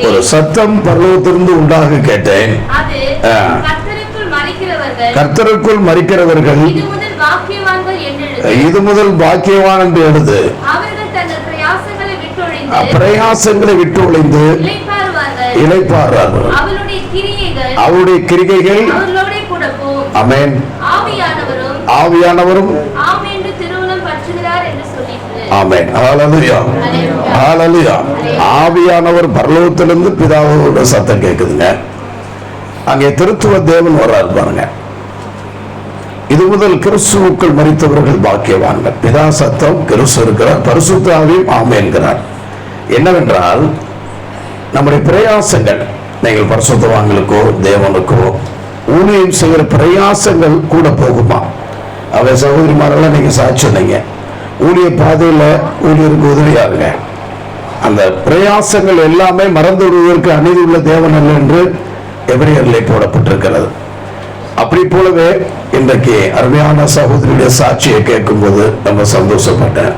ஒரு சத்தம் பரலோகத்திலிருந்து உண்டாக கேட்டேன். கர்த்தருக்குள் மரிக்கிறவர்கள் இது முதல் பாக்கியவான் என்று எழுது. பிரயாசங்களை விட்டு ஒழிந்து இளைப்பாறுவார்கள். அவருடைய கிரிகைகள் ஆமென். ஆவியானவரும் ஆமென். ஹல்லேலூயா, ஹல்லேலூயா. ஆவியானவர் பரலோகத்திலிருந்து பிதாவோட சத்தம் கேக்குதுங்க. அங்கே திருத்துவ தேவன் வர்றாரு பாருங்க. இது முதல் கிறிஸ்துவுக்குள் மரித்தவர்கள் பாக்கியவான்கள். பிதா சத்தம், கிறிஸ்து இருக்கிறார், பரிசுத்த ஆவியும் ஆமென்கிறார். என்னவென்றால் நம்முடைய பிரயாசங்கள், நீங்கள் பரிசுத்தவான்களுக்கோ தேவனுக்கோ ஊழியம் செய்கிற பிரயாசங்கள் கூட போகுமா? அவை சகோதரிமாரெல்லாம் நீங்க சாட்சி சொன்னீங்க. ஊழிய பாதையில் ஊழியருக்கு உதவியாருங்க. அந்த பிரயாசங்கள் எல்லாமே மறந்து விடுவதற்கு அநீதி உள்ள தேவன் அல்ல என்று எபிரேயரிலே போடப்பட்டிருக்கிறது. அப்படி போலவே இன்றைக்கு அருமையான சகோதரியுடைய சாட்சியை கேட்கும் போது நம்ம சந்தோஷப்பட்டேன்.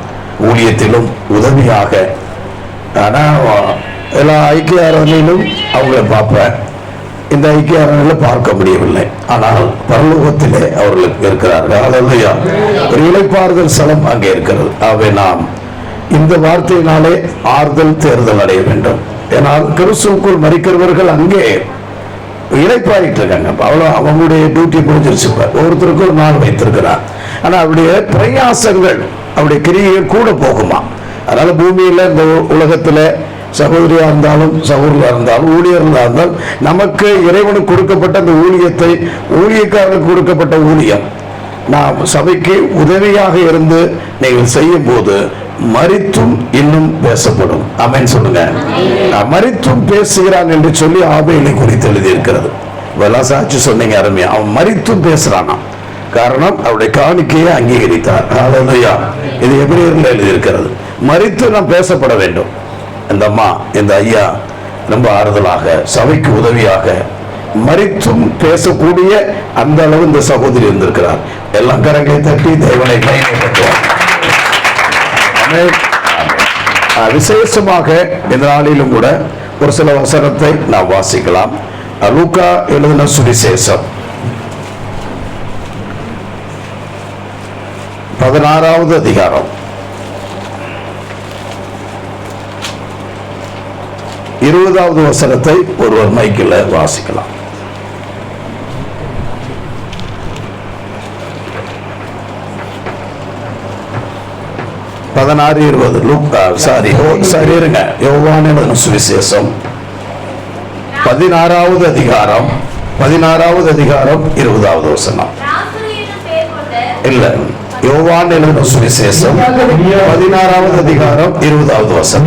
ஊழியத்திலும் உதவியாக எல்லா ஐக்கிய அரணிலும் அவங்களை பார்ப்பேன். இந்த ஐக்கிய அரணில் பார்க்க முடியவில்லை, ஆனால் பரலோகத்திலே அவர்களுக்கு இருக்கிறார்கள். அல்லேலூயா. ஒரு இளைப்பாறுதல் ஸ்தலம் அங்கே இருக்கிறது. ஆகவே நாம் இந்த வார்த்தையினாலே ஆறுதல் தேர்தல் அடைய வேண்டும். ஏனால் கிறிஸ்துவுக்குள் மரிக்கிறவர்கள் அங்கே இளைப்பாயிட்டு இருக்காங்க. அவ்வளோ அவங்களுடைய டியூட்டி முடிஞ்சிருச்சு. ஒவ்வொருத்தருக்கும் ஒரு நாள் வைத்திருக்கிறார். ஆனால் அவருடைய பிரயாசங்கள், அவருடைய கிரியைகள் கூட போகுமா? அதனால பூமியில் இந்த உலகத்தில் சகோதரியா இருந்தாலும் சகோதரியா இருந்தாலும் ஊழியர்களாக இருந்தாலும் நமக்கு இறைவனுக்கு கொடுக்கப்பட்ட அந்த ஊழியத்தை, ஊழியக்காரர்களுக்கு கொடுக்கப்பட்ட ஊழியம் நாம் சபைக்கு உதவியாக இருந்து நீங்கள் செய்யும் போது மரித்தும் இன்னும் பேசப்படும். ஆமென் சொல்லுங்க. மரித்தும் பேசுகிறான் என்று சொல்லி ஆபேலை குறித்து எழுதியிருக்கிறது. சாட்சி சொன்னீங்க அருமையா. அவன் மரித்தும் பேசுறானா, காரணம் அவருடைய காணிக்கையை அங்கீகரித்தார். ஹல்லேலூயா. இது எபிரேயரில் எழுதியிருக்கிறது. மரித்து நாம் பேசப்பட வேண்டும். இந்த அம்மா, இந்த ஐயா ரொம்ப ஆறுதலாக சபைக்கு உதவியாக மரித்தும் பேசக்கூடிய அந்த அளவு இந்த சகோதரி இருந்திருக்கிறார். எல்லாம் கரங்களை தட்டி தேவனை கைப்பற்றுவார். விசேஷமாக இந்த நாளிலும் கூட ஒரு சில வசனத்தை நாம் வாசிக்கலாம். லூக்கா எழுதின சுவிசேஷம் 16வது அதிகாரம் 20வது வசனத்தை ஒருவர் மைக்கில் வாசிக்கலாம். யோவான் எழுதின சுவிசேஷம் 16வது அதிகாரம் 20வது வசனம். இல்ல, யோவான் எழுதின சுவிசேஷம் 16வது அதிகாரம் 20வது வசனம்.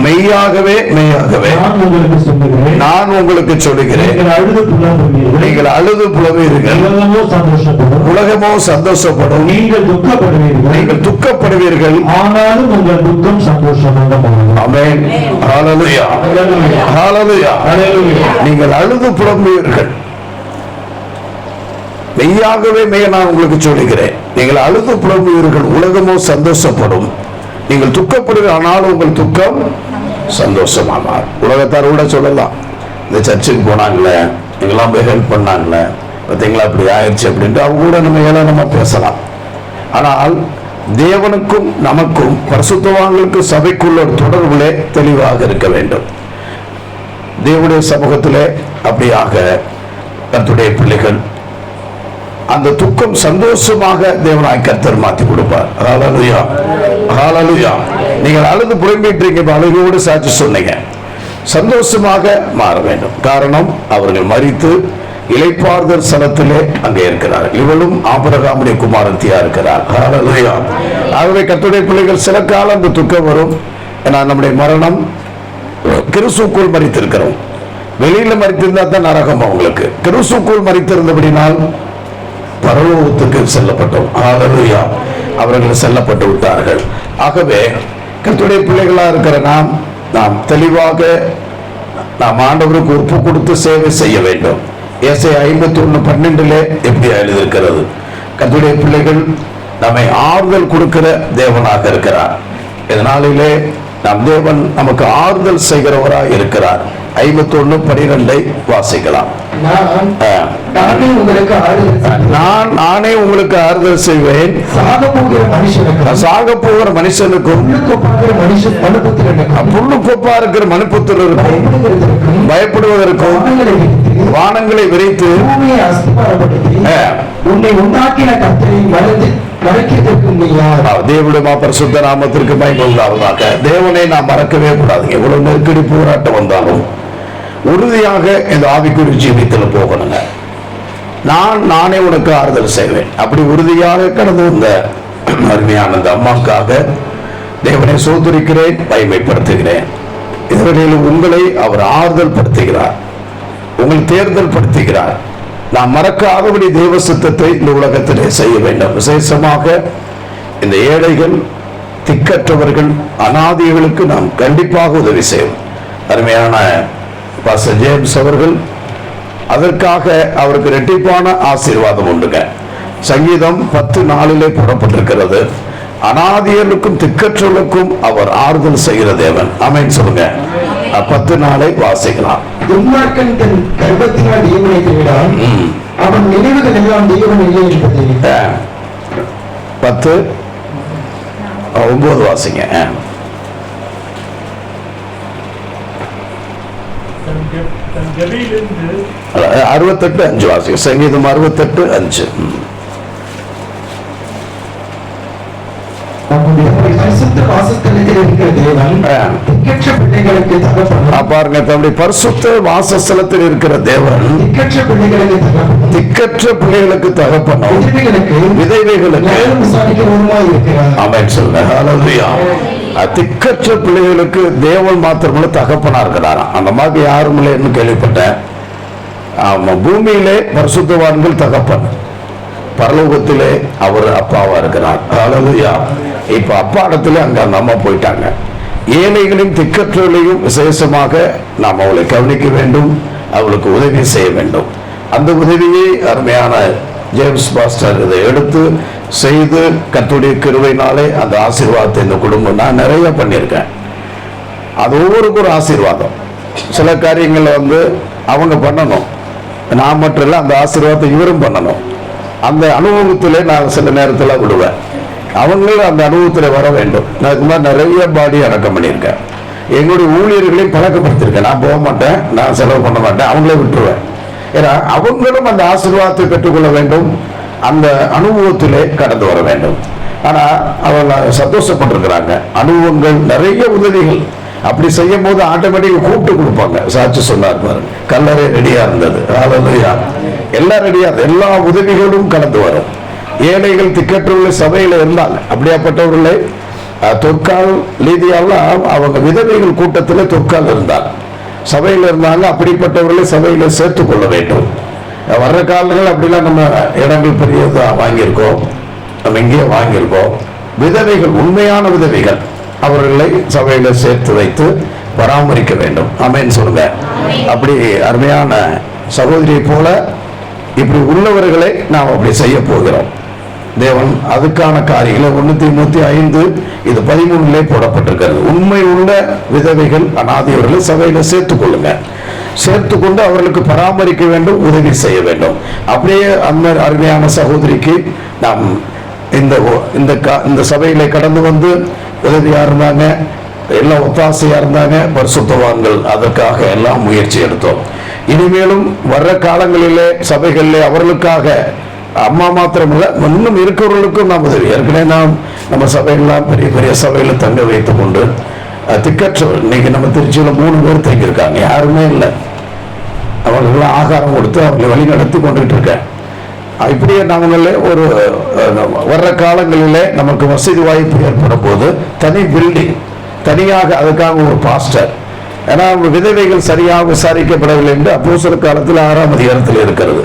மெய்யாகவே மெய்யாகவே நான் உங்களுக்கு சொல்லுகிறேன், நீங்கள் அழுது புலம்புவீர்கள், உலகமோ சந்தோஷப்படும். நீங்கள் துக்கப்படுவீர்கள், ஆனாலும் உங்கள் துக்கம் சந்தோஷமாக மாறும். ஆமென். ஹல்லேலூயா, ஹல்லேலூயா. நீங்கள் அழுது புலம்புவீர்கள், மெய்யாகவே மெய்ய நான் உங்களுக்கு சொல்லுகிறேன், நீங்கள் அழுது புலம்புவீர்கள், உலகமோ சந்தோஷப்படும். நீங்கள் துக்கப்படுவீர்கள், ஆனாலும் உங்கள் துக்கம் சந்தோஷமானார். உலகத்தார் கூட சொல்லலாம், இந்த சர்ச்சுக்கு போனாங்களே, எங்கெல்லாம் போய் ஹெல்ப் பண்ணாங்களே, பார்த்தீங்களா அப்படி ஆயிடுச்சு அப்படின்ட்டு அவங்க கூட நம்ம ஏளனமா பேசலாம். ஆனால் தேவனுக்கும் நமக்கும் பரிசுத்தவான்களுக்கு சபைக்குள்ள ஒரு தொடர்புலே தெளிவாக இருக்க வேண்டும். தேவனுடைய சமூகத்திலே அப்படியாக கர்த்தருடைய பிள்ளைகள் அந்த துக்கம் சந்தோஷமாக தேவனாய் கர்த்தர் மாற்றி கொடுப்பார். ஹல்லேலூயா, ஹல்லேலூயா. நீங்கள் அழுது புலம்பிட்டு இருக்கீங்க, அழுகையோடு சாட்சி சொன்னீங்க, சந்தோஷமாக மாற வேண்டும். காரணம் அவர்கள் மரித்து இளைப்பாறுதல் ஸ்தலத்திலே அங்கே இருக்கிறார். இவளும் ஆபிரகாமுடைய குமாரத்தியா இருக்கிறார். ஹல்லேலூயா. ஆகவே கர்த்தருடைய பிள்ளைகள் சில காலம் அந்த துக்கம் வரும். ஏன்னா நம்முடைய மரணம் கிறிஸ்துவுக்குள் மரித்திருக்கிறோம். வெளியில மரித்திருந்தா தான் நரகம். அவங்களுக்கு கிறிஸ்துவுக்குள் மரித்திருந்தபடினால் பரலோகத்துக்கு செல்லப்பட்டோம். ஹல்லேலூயா. அவர்கள் செல்லப்பட்டு விட்டார்கள். ஆகவே கர்த்தருடைய பிள்ளைகளா இருக்கிற நாம் தெளிவாக நாம் ஆண்டவருக்கு ஒப்பு கொடுத்து சேவை செய்ய வேண்டும். ஏசாயா 51:12 எப்படி எழுதியிருக்கிறது, கர்த்தருடைய பிள்ளைகள் நம்மை ஆறுதல் கொடுக்கிற தேவனாக இருக்கிறார். இதனாலே நம் தேவன் நமக்கு ஆறுதல் செய்கிறவராய் இருக்கிறார். 51:12 வாசிக்கலாம். நானே உங்களுக்கு ஆறுதல் செய்வேன். சாக போகிற மனுஷனுக்கும் புல்லு கொப்பா இருக்கிற மனுபுத்திரருக்கும் பயப்படுவதற்கும் வானங்களை விரித்து உன்னை உண்டாக்கின கர்த்தரை தேவனுடைய பரிசுத்த நாமத்திற்கு மகிமை உண்டாவதாக. தேவனை நாம் மறக்கவே கூடாது. எவ்வளவு நெருக்கடி போராட்டம் வந்தாலும் உறுதியாக இந்த ஆவிக்குரிய ஜீவித்தில் போகணுங்க. நானே உனக்கு ஆறுதல் செய்வேன். அப்படி உறுதியாக கடந்து வந்த அருமையான அந்த அம்மாக்காக தேவனை சோதரிக்கிறேன், மகிமைப்படுத்துகிறேன். இவர்களில் உங்களை அவர் ஆறுதல் படுத்துகிறார், உங்களை தேர்தல் படுத்துகிறார். நாம் மறக்காதபடி தேவ சித்தத்தை இந்த உலகத்திலே செய்ய வேண்டும். விசேஷமாக இந்த ஏழைகள், திக்கற்றவர்கள், அநாதிகளுக்கு நாம் கண்டிப்பாக உதவி செய்வோம். அருமையான பாஸ்டர் ஜேம்ஸ் அவர்கள் அதற்காக அவருக்கு இரட்டிப்பான ஆசீர்வாதம் உண்டுங்க. சங்கீதம் 10:4 போடப்பட்டிருக்கிறது. அநாதியர்களுக்கும் திக்கற்றவர்களுக்கும் அவர் ஆறுதல் செய்கிற தேவன். ஆமென் சொல்லுங்க. 10:4 வாசிக்கலாம். துன்மார்க்கன் தன் கர்ப்பத்தினால் தேவனை தேடான், அவன் நினைவுகள் எல்லாம் தேவன் இல்லை என்பது. 10:9 வாசிங்க. 68:5 வாசிங்க. சங்கீதம் 68:5. பாருங்க, தம்முடைய பரிசுத்த வாசஸ்தலத்தில் இருக்கிற தேவன் திக்கற்ற பிள்ளைகளுக்கு தகப்பனும் விதவைகளுக்கு. ஆமென் சொல்லுங்க. ஹல்லேலூயா. திக்கற்ற பிள்ளைகளுக்கு தேவன் மாத்திரமல்ல தகப்பனா இருக்கிறாராம். அந்த மாதிரி யாரும் இல்லைன்னு கேள்விப்பட்டேன். ஆமா, பூமியிலே பரிசுத்தவான்கள் தகப்பன், பரலோகத்திலே அவர் அப்பாவா இருக்கிறார். ஹல்லேலூயா. இப்ப அப்பா இடத்துல அங்க அந்த அம்மா போயிட்டாங்க. ஏழைகளையும் திக்கற்றவர்களையும் விசேஷமாக நாம் அவளை கவனிக்க வேண்டும், அவளுக்கு உதவி செய்ய வேண்டும். அந்த உதவியை அருமையான ஜேம்ஸ் பாஸ்டர் இதை எடுத்து செய்து கர்த்தருடைய கிருபையினாலே அந்த ஆசீர்வாதத்தை இந்த குடும்பம் நான் நிறைய பண்ணியிருக்கேன். அது ஒவ்வொருக்கும் ஒரு ஆசீர்வாதம். சில காரியங்களை அவங்க பண்ணணும், நான் மட்டும் இல்லை, அந்த ஆசீர்வாதத்தை இவரும் பண்ணணும். அந்த அனுபவத்திலே நான் சில நேரத்தில் விடுவேன். அவங்களும் அந்த அனுபவத்தில் வர வேண்டும். நான் இதுக்கு மாதிரி நிறைய பாடி அடக்கம் பண்ணியிருக்கேன். எங்களுடைய ஊழியர்களையும் பழக்கப்படுத்திருக்கேன். நான் போக மாட்டேன், நான் செலவு பண்ண மாட்டேன், அவங்களே விட்டுருவேன். ஏன்னா அவங்களும் அந்த ஆசீர்வாதத்தை பெற்றுக்கொள்ள வேண்டும், அந்த அனுபவத்திலே கடந்து வர வேண்டும். ஆனால் அவங்க சந்தோஷப்பட்டிருக்கிறாங்க. அனுபவங்கள், நிறைய உதவிகள் அப்படி செய்யும் போது ஆட்டோமேட்டிக்காக கூப்பிட்டு கொடுப்பாங்க. சாட்சி சொன்னார் பாருங்க, கல்லறை ரெடியா இருந்தது. ஹல்லேலூயா. எல்லாம் ரெடியா, எல்லா உதவிகளும் கடந்து வரும். ஏழைகள் திக்கற்றவர்கள் சபையில இருந்தாங்க. அப்படியாப்பட்டவர்களை தொற்கால் லீதியெல்லாம் அவங்க விதவைகள் கூட்டத்தில் தொற்கால் இருந்தாங்க, சபையில் இருந்தாங்க. அப்படிப்பட்டவர்களை சபையில சேர்த்து கொள்ள வேண்டும். வர்ற காலங்கள் அப்படிலாம் நம்ம இடங்கள் பெரியதா வாங்கியிருக்கோம், நம்ம இங்கேயே வாங்கியிருக்கோம். விதவைகள், உண்மையான விதவைகள், அவர்களை சபையில சேர்த்து வைத்து பராமரிக்க வேண்டும். ஆமென் சொல்லுங்க. அப்படி அருமையான சகோதரியை போல இப்படி உள்ளவர்களை நாம் அப்படி செய்ய போகிறோம். தேவன் அதுக்கான காரியங்களை 1 தீமோத்தேயு 5 இது 13 போடப்பட்டிருக்கிறது. உண்மை உள்ள விதவைகள், அநாதியவர்களை சபையில சேர்த்துக் கொள்ளுங்க. சேர்த்துக்கொண்டு அவர்களுக்கு பராமரிக்க வேண்டும், உதவி செய்ய வேண்டும். அப்படியே அந்த அருமையான சகோதரிக்கு நாம் இந்த சபையில கடந்து வந்து உதவியா இருந்தாங்க, எல்லாம் ஒத்தாசையா இருந்தாங்க. பரிசுத்தவான்கள் அதற்காக எல்லாம் முயற்சி எடுத்தோம். இனிமேலும் வர்ற காலங்களிலே சபைகளிலே அவர்களுக்காக அம்மா மாத்திரமில்ல, இன்னும் இருக்கிறவர்களுக்கும் நாம் உதவி. ஏற்கனவே நம்ம சபையெல்லாம் பெரிய பெரிய சபையில தங்க வைத்துக் கொண்டு திக்கற்றவர், இன்னைக்கு நம்ம திருச்சியில 3 பேர் தங்கியிருக்காங்க, யாருமே இல்லை. அவர்களெல்லாம் ஆகாரம் கொடுத்து அவங்களை வழி நடத்தி கொண்டுகிட்டு இருக்கேன். இப்படியே நாங்களே ஒரு வர்ற காலங்களிலே நமக்கு வசதி வாய்ப்பு ஏற்படும் போது தனி பில்டிங், தனியாக அதுக்காக ஒரு பாஸ்டர். ஏன்னா விதவைகள் சரியாக விசாரிக்கப்படவில்லை என்று அப்போஸ்தலர் காலத்தில் 6ஆம் அதிகாரத்தில் இருக்கிறது.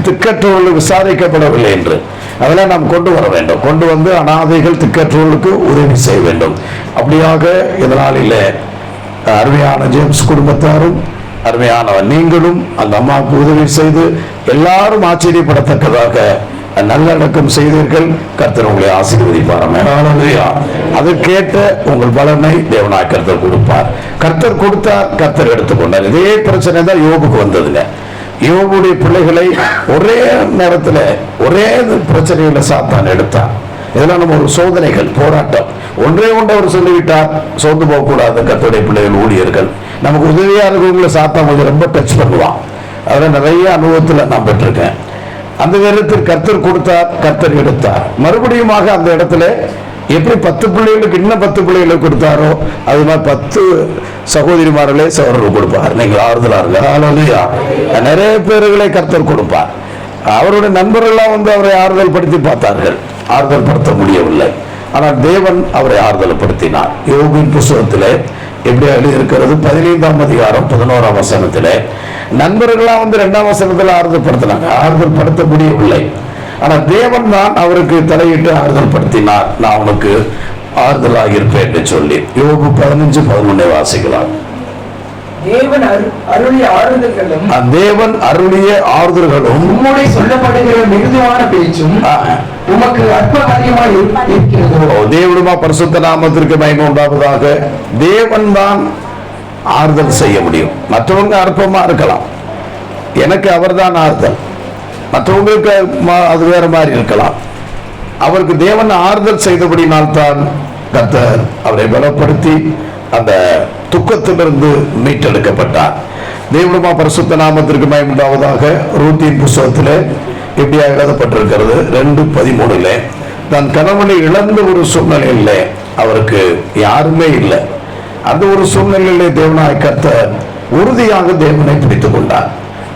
திக்கற்றவர்கள் விசாரிக்கப்படவில்லை என்று அதெல்லாம் நாம் கொண்டு வர வேண்டும். கொண்டு வந்து அநாதைகள், திக்கற்றவர்களுக்கு உதவி செய்ய வேண்டும். அப்படியாக இதனாலே அருமையான ஜேம்ஸ் குடும்பத்தாரும் அருமையானவர் நீங்களும் அந்த அம்மாவுக்கு உதவி செய்து எல்லாரும் ஆச்சரியப்படத்தக்கதாக நல்லடக்கம் செய்தீர்கள். கர்த்தர் உங்களை ஆசீர்வதிப்பாராமே. ஹல்லேலூயா. அது கேட்ட உங்கள் பலனை தேவனாய் கர்த்தர் கொடுப்பார். கர்த்தர் கொடுத்தார், கர்த்தர் எடுத்துக்கொண்டார். இதே பிரச்சனை தான் யோபுக்கு வந்ததுங்க. யோபுடைய பிள்ளைகளை ஒரே நேரத்தில் ஒரே பிரச்சனைகளை சாத்தான் எடுத்தார். இதெல்லாம் நம்ம ஒரு சோதனைகள், போராட்டம். ஒன்றே ஒன்று அவர் சொல்லிவிட்டார், சோர்ந்து போகக்கூடாது. கர்த்தருடைய பிள்ளைகள், ஊழியர்கள், நமக்கு உதவியாக இருக்கிறவங்களை சாத்தான் கொஞ்சம் ரொம்ப டச் பண்ணுவான். அதில் நிறைய அனுபவத்தில் நான் பெற்றிருக்கேன். அந்த நேரத்தில் கர்த்தர் கொடுத்தார், கர்த்தர் எடுத்தார். மறுபடியுமாக அந்த இடத்துல எப்படி 10 பிள்ளைகளுக்கு இன்னும் 10 பிள்ளைகளுக்கு கொடுத்தாரோ அது மாதிரி 10 சகோதரிமார்களே சகோதரர்கள் கொடுப்பார். நீங்கள் ஆறுதலா இருங்க. ஹல்லேலூயா. நிறைய பேர்களை கர்த்தர் கொடுப்பார். அவருடைய நண்பர்கள்லாம் வந்து அவரை ஆறுதல் படுத்தி பார்த்தார்கள், ஆறுதல் படுத்த முடியவில்லை. ஆனால் தேவன் அவரை ஆறுதல் படுத்தினார். யோபின் புஸ்தகத்திலே எப்படி எழுதியிருக்கிறது, 15ஆம் அதிகாரம் 11ஆம் வசனத்திலே நண்பர்களாம் வந்து 2ஆம் வசனத்தில் ஆறுதல் படுத்தினாங்க. ஆறுதல் படுத்த முடியவில்லை. ஆனால் தேவன் தான் அவருக்கு தலையிட்டு ஆறுதல் படுத்தினார். நான் உனக்கு ஆறுதலாக இருப்பேன் என்று சொல்லி. யோபு 15:11 வாசிக்கலாம். தேவன் அருளிய ஆறுதல்களும் உம்முடைய சொல்லப்படுகிற மிருதுவான பேச்சும் உமக்கு அற்ப காரியமாய் இருக்கிறதோ. தேவனுமா பரிசுத்த நாமத்திற்கு மகிமை உண்டாவதாக. தேவன் தான் ஆறுதல் செய்ய முடியும். மற்றவங்க அற்பமா இருக்கலாம், எனக்கு அவர் தான் ஆறுதல். மற்றவங்களுக்கு அது வேற மாதிரி இருக்கலாம். அவருக்கு தேவன் ஆறுதல் செய்தபடினால்தான் கர்த்தர் அவரை பலப்படுத்தி அந்த துக்கத்திலிருந்து மீட்டெடுக்கப்பட்டார். தேவனுமா பரிசுத்த நாமத்திற்கு மகிமை உண்டாவதாக. ரூத்தின் புஸ்தகத்திலே இப்படியா எழுதப்பட்டிருக்கிறது, 2:13. தன் கணவனை இழந்த ஒரு சூழ்நிலையில் அவருக்கு யாருமே இல்லை. அந்த ஒரு சூழ்நிலையிலே தேவனாய் கர்த்தர் உறுதியாக தேவனை பிடித்துக் கொண்டார்.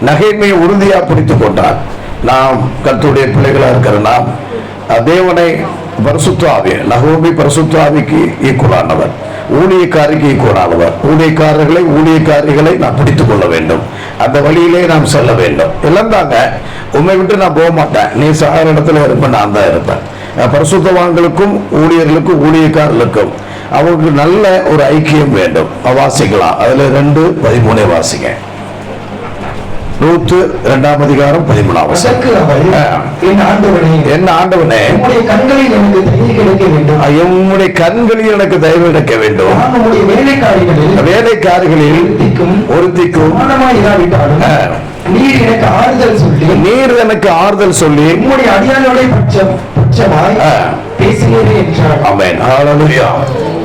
நகைமையை உறுதியாக பிடித்துக் கொண்டார். நாம் கர்த்தருடைய பிள்ளைகளாக இருக்கிற நாம் தேவனை பரிசுத்த ஆவி, நகோமி பரிசுத்த ஆவிக்கு ஈக்குவலானவர், ஊழியக்காரிக்கு ஈக்குவலானவர். ஊழியக்காரிகளை நாம் பிடித்துக் கொள்ள வேண்டும். அந்த வழியிலே நாம் செல்ல வேண்டும். இழந்தாங்க, உண்மை விட்டு நான் போக மாட்டேன், நீ சாகிற இடத்துல இருப்பேன், நான் தான் இருப்பேன். பரிசுத்தவான்களுக்கும் ஊழியர்களுக்கும் ஊழியக்காரர்களுக்கும் அவங்களுக்கு நல்ல ஒரு ஐக்கியம் வேண்டும். வாசிக்கலாம். அதுல 2:13 வாசிங்க. ரூத் 2ஆம் அதிகாரம் 13ஆம் வசனம். என் ஆண்டவனே, உம்முடைய கண்களில் எனக்கு தயவு கிடைக்க வேண்டும். உம்முடைய கண்களில் எனக்கு தயவு கிடைக்க வேண்டும். வேலைக்காரிகளில் ஒருத்திக்கும் நீர் எனக்கு ஆறுதல் சொல்லி உம்முடைய அடியாளோட பட்சமாய் பேசுகிறேன் என்றார். ஆமென். ஹல்லேலூயா.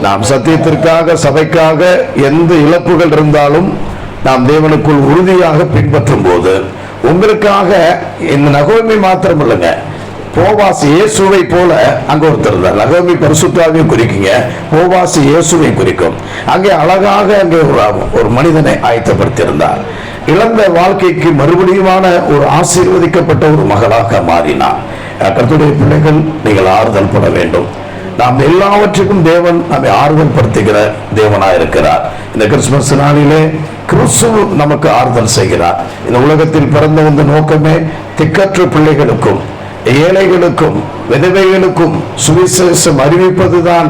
நாம் சத்தியத்திற்காக, சபைக்காக எந்த இழப்புகள் இருந்தாலும் நாம் தேவனுக்குள் உறுதியாக பின்பற்றும் போது, உங்களுக்காக இந்த நகோமி மாத்திரம் இல்லைங்க, போவாஸ் இயேசுவை போல அங்க ஒருத்தர் இருந்தார். நகோமி பரிசுத்தாவியை குறிக்குங்க, போவாஸ் இயேசுவை குறிக்கும். அங்கே அழகாக அங்கே ஒரு மனிதனை ஆயத்தப்படுத்தியிருந்தார். இழந்த வாழ்க்கைக்கு மறுபடியுமான ஒரு ஆசீர்வதிக்கப்பட்ட ஒரு மகளாக மாறினார். கர்த்தருடைய பிள்ளைகள், நீங்கள் ஆறுதல் பட வேண்டும். நாம் எல்லாவற்றுக்கும் தேவன் நம்மை ஆறுதல் படுத்துகிற தேவனாய் இருக்கிறார். இந்த கிறிஸ்துமஸ் நாளிலே கிறிஸ்து நமக்கு ஆறுதல் செய்கிறார். இந்த உலகத்தில் பிறந்த வந்த நோக்கமே திக்கற்ற பிள்ளைகளுக்கும், ஏழைகளுக்கும், விதவைகளுக்கும் சுவிசேஷம் அறிவிப்பதுதான்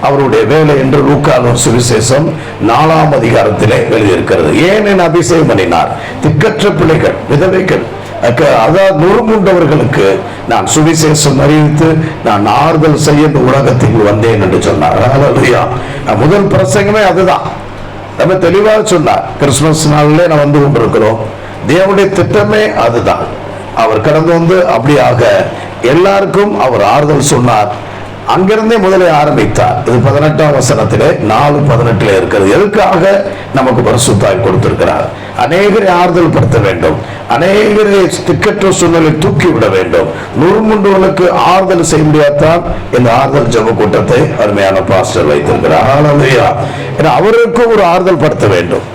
அவருடைய வேலை என்று லூக்கான சுவிசேஷம் 4ஆம் அதிகாரத்திலே எழுதியிருக்கிறது. ஏன் என் அபிஷேகம் பண்ணினார்? திக்கற்ற பிள்ளைகள், விதவைகள், அதாவது நொறுங்குண்டவர்களுக்கு நான் சுவிசேஷம் அறிவித்து நான் ஆறுதல் செய்ய இந்த உலகத்தில் வந்தேன் என்று சொன்னார். ஹல்லேலூயா. முதல் பிரசங்கமே அதுதான். நம்ம தெளிவாக சொன்னார். கிறிஸ்துமஸ் நாளிலே நான் வந்து கொண்டிருக்கிறோம். தேவனுடைய திட்டமே அதுதான். அவர் கடந்து வந்து அப்படியாக எல்லாருக்கும் அவர் ஆறுதல் சொன்னார். அங்கிருந்தே முதலே ஆரம்பித்தார். இது 18ஆம் வசனத்திலே 4:18 இருக்கிறது. எதுக்காக நமக்கு பரிசுத்தாய் கொடுத்திருக்கிறார்? அநேகரை ஆறுதல் படுத்த வேண்டும், அநேகரை திக்கற்ற சூழ்நிலை தூக்கி விட வேண்டும். நூறுமுண்டுகளுக்கு ஆறுதல் செய்ய முடியாதான் இந்த ஆறுதல் ஜெப கூட்டத்தை அருமையான பாஸ்டர் வைத்திருக்கிறார். ஹல்லேலூயா. அவருக்கு ஒரு ஆறுதல் படுத்த வேண்டும்.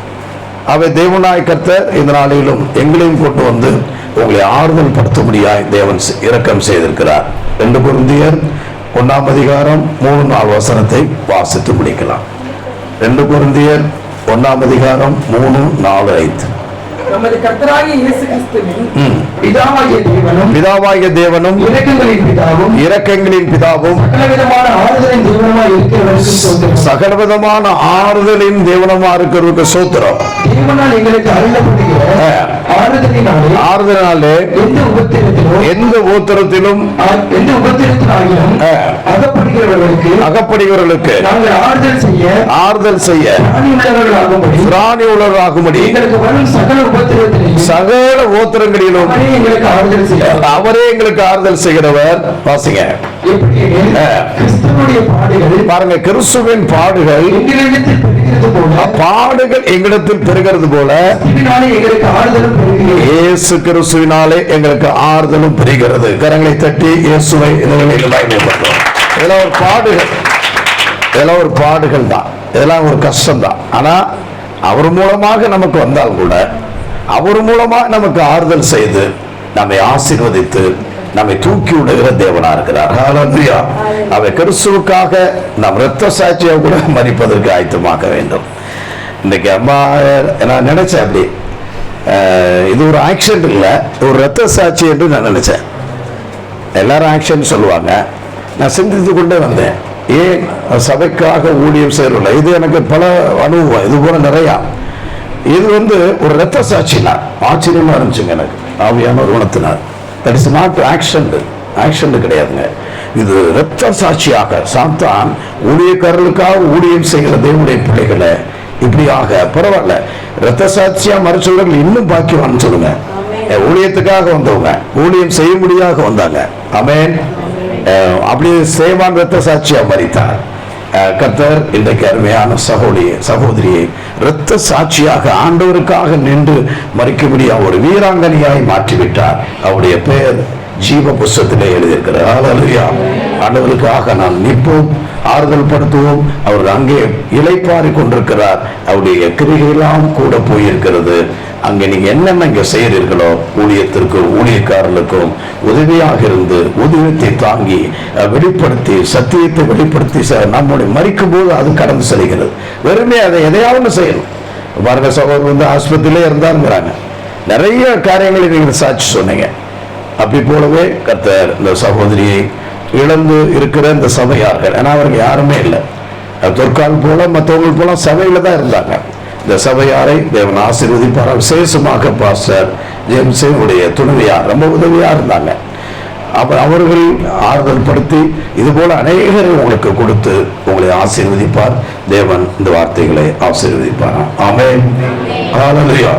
அவை தேவனாய் கர்த்தர் இந்த நாளிலும் எங்களையும் கொண்டு வந்து உங்களை ஆறுதல் படுத்தும்படியாய் தேவன் இரக்கம் செய்திருக்கிறார். 2 கொரிந்தியர் 1ஆம் அதிகாரம் 3-4 வசனத்தை வாசித்து முடிக்கலாம். 2 கொரிந்தியர் 1ஆம் அதிகாரம் 3, 4, 5. நமது கர்த்தராகிய இயேசு கிறிஸ்துவின் பிதாவாகிய தேவனும் இரக்கங்களின் பிதாவும் சகலவிதமான ஆறுதலின் தேவனமா இருக்கிறவருக்கு சோத்திரம். ஆறுதலினாலே எந்த உபத்திரத்திலும் அகப்படுகிறவர்களுக்கு ஆறுதல் செய்ய பிராணி உள்ளவராகும்படி சகல உபத்திரங்களிலும் அவரே எங்களுக்கு ஆறுதல் செய்கிறவர். வாசிங்க பாருங்க, கிறிஸ்துவின் பாடுகள் எங்களிடத்தில் பெறுகிறது போல இயேசு கிறிஸ்துவினாலே எங்களுக்கு ஆறுதலும் பெறுகிறது. கரங்களை தட்டி இயேசுவை இதெல்லாம் ஒரு பாடுகள், இதெல்லாம் ஒரு பாடுகள் தான், இதெல்லாம் ஒரு கஷ்டம் தான். ஆனா அவர் மூலமாக நமக்கு வந்தால் கூட அவர் மூலமா நமக்கு ஆறுதல் செய்து நம்மை ஆசீர்வதித்து நம்மை தூக்கி விடுகிற தேவனா இருக்கிறார். ஹல்லேலூயா. அவை கிறிஸ்துவுக்காக நாம் இரத்த சாட்சியை கூட மறிப்பதற்கு ஆயத்தமாக்க வேண்டும். இன்னைக்கு அம்மா நான் நினைச்சேன், அப்படி இது ஒரு ஆக்சிடென்ட் இல்லை, ஒரு இரத்த சாட்சி என்று நான் நினைச்சேன். எல்லாரும் ஆக்ஷன் சொல்லுவாங்க. நான் சிந்தித்து கொண்டே வந்தேன், ஏன் சபைக்காக ஊழியம் செய்யறதில்லை. இது எனக்கு பல அனுபவம், இது போல நிறையா. இது ஒரு இரத்த சாட்சினா ஆச்சரியமா இருந்துச்சுங்க எனக்கு, ஆவியான ஒரு குணத்தினார். தட் இஸ் நாட் ஆக்ஷன் கிடையாதுங்க, இது இரத்த சாட்சியாக சாத்தான் ஊழியக்காரர்களுக்காக ஊழியம் செய்கிற தேவனுடைய பிள்ளைகளை இப்படியாக பரவாயில்ல இரத்த சாட்சியா மறைச்சவர்கள் இன்னும் பாக்கியவான்னு சொல்லுங்க. ஊழியத்துக்காக வந்தவங்க, ஊழியம் செய்ய முடியாத வந்தாங்க. ஆமென். அப்படி சேவான் இரத்த சாட்சியா மறித்தார். கர்த்தர் இன்றைக்கு அருமையான சகோதரியை இரத்த சாட்சியாக ஆண்டவருக்காக நின்று மறிக்கும்படியாக ஒரு வீராங்கனையாய் மாற்றிவிட்டார். அவருடைய பெயர் ஜீவ புஸ்தகத்திலே எழுதியிருக்கிறார். ஹல்லேலூயா. ஆண்டவருக்காக நாம் நிற்போம், ஆறுதல் படுத்துவோம். அவர் அங்கே இளைப்பாரி கொண்டிருக்கிறார். அவருடைய கிரிகையெல்லாம் கூட போயிருக்கிறது. அங்கே நீங்க என்னென்ன இங்க செய்கிறீர்களோ ஊழியத்திற்கும் ஊழியக்காரர்களுக்கும் உதவியாக இருந்து உதவியத்தை தாங்கி வெளிப்படுத்தி சத்தியத்தை வெளிப்படுத்தி நம்முடைய மறிக்கும் போது அது கடந்து செல்கிறது. வெறுமே அதை எதையாவது செய்யணும். பாருங்க, சகோதரர் ஆஸ்பத்திரியிலே இருந்தாருங்கிறாங்க. நிறைய காரியங்களை நீங்கள் சாட்சி சொன்னீங்க. அப்படி போலவே கர்த்தர் இந்த சகோதரியை இழந்து இருக்கிற இந்த சபையார்கள், ஏன்னா அவருக்கு யாருமே இல்லை. தொற்கால் போல மற்றவங்க போல சபையில தான் இருந்தாங்க. இந்த சபையாரை தேவன் ஆசீர்வதிப்பார். விசேஷமாக பாஸ்டர் ஜேம்ஸுடைய துணைவியார் ரொம்ப உதவியா இருந்தாங்க. அவர்கள் ஆறுதல் படுத்தி இது போல அநேகரை உங்களுக்கு கொடுத்து உங்களை ஆசீர்வதிப்பார். தேவன் இந்த வார்த்தைகளை ஆசீர்வதிப்பார். ஆமென். ஹல்லேலூயா.